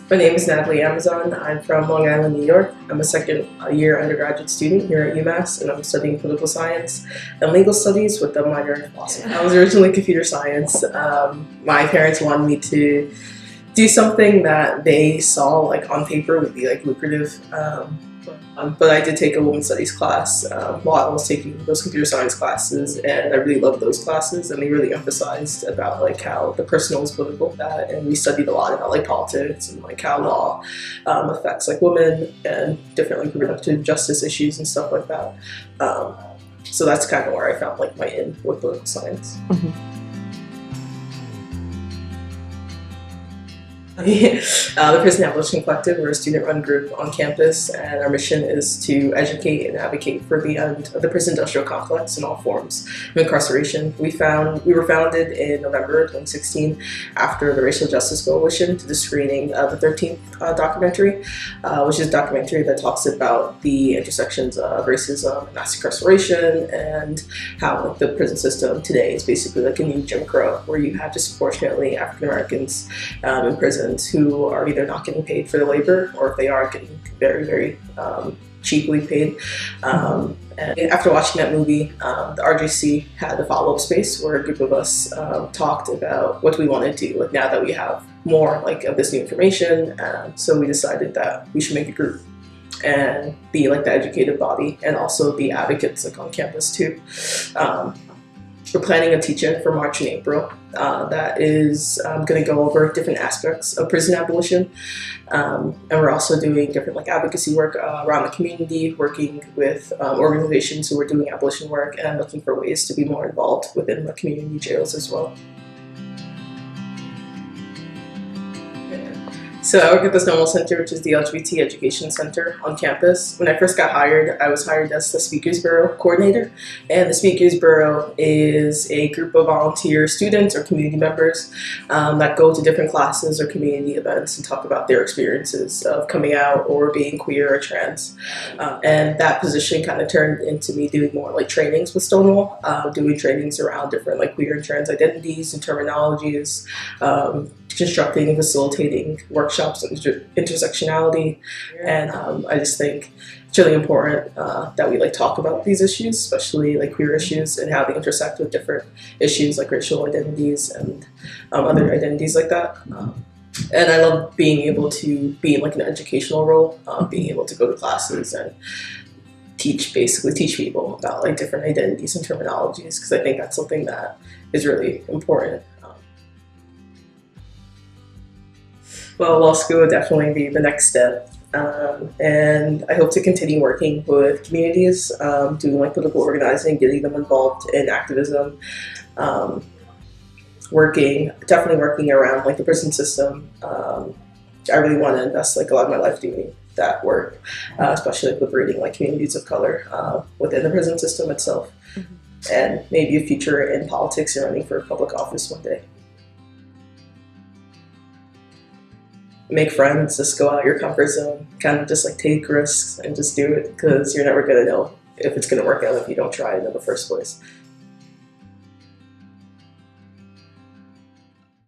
My name is Nathalie Amazan. I'm from Long Island, New York. I'm a second-year undergraduate student here at UMass, and I'm studying political science and legal studies with a minor in philosophy. I was originally computer science. My parents wanted me to do something that they saw on paper would be lucrative. But I did take a women's studies class while I was taking those computer science classes, and I really loved those classes, and they really emphasized about how the personal is political, and we studied a lot about politics and how law affects women and different reproductive justice issues and stuff like that. So that's kind of where I found my in with political science. Mm-hmm. The Prison Abolition Collective, we're a student-run group on campus, and our mission is to educate and advocate for the end of the prison industrial complex in all forms of incarceration. We were founded in November 2016 after the Racial Justice Coalition did the screening of the 13th documentary, which is a documentary that talks about the intersections of racism and mass incarceration and how the prison system today is basically a new Jim Crow, where you have disproportionately African Americans in prison who are either not getting paid for the labor, or if they are, getting very, very cheaply paid. And after watching that movie, the RJC had a follow-up space where a group of us talked about what we want to do now that we have more of this new information. So we decided that we should make a group and be the educated body and also be advocates on campus too. We're planning a teach-in for March and April that is going to go over different aspects of prison abolition. And we're also doing different advocacy work around the community, working with organizations who are doing abolition work and looking for ways to be more involved within the community jails as well. So I work at the Stonewall Center, which is the LGBT education center on campus. When I first got hired, I was hired as the Speakers Bureau coordinator. And the Speakers Bureau is a group of volunteer students or community members that go to different classes or community events and talk about their experiences of coming out or being queer or trans. And that position kind of turned into me doing more trainings with Stonewall, doing trainings around different queer and trans identities and terminologies, constructing and facilitating workshops on intersectionality. And I just think it's really important that we talk about these issues, especially queer issues, and how they intersect with different issues like racial identities and other identities like that. And I love being able to be in an educational role, being able to go to classes and teach people about different identities and terminologies, because I think that's something that is really important. Well, law school would definitely be the next step, and I hope to continue working with communities, doing political organizing, getting them involved in activism, definitely working around the prison system. I really want to invest a lot of my life doing that work, especially liberating communities of color within the prison system itself, and maybe a future in politics and running for public office one day. Make friends, just go out of your comfort zone, kind of just take risks and just do it, because you're never going to know if it's going to work out if you don't try it in the first place.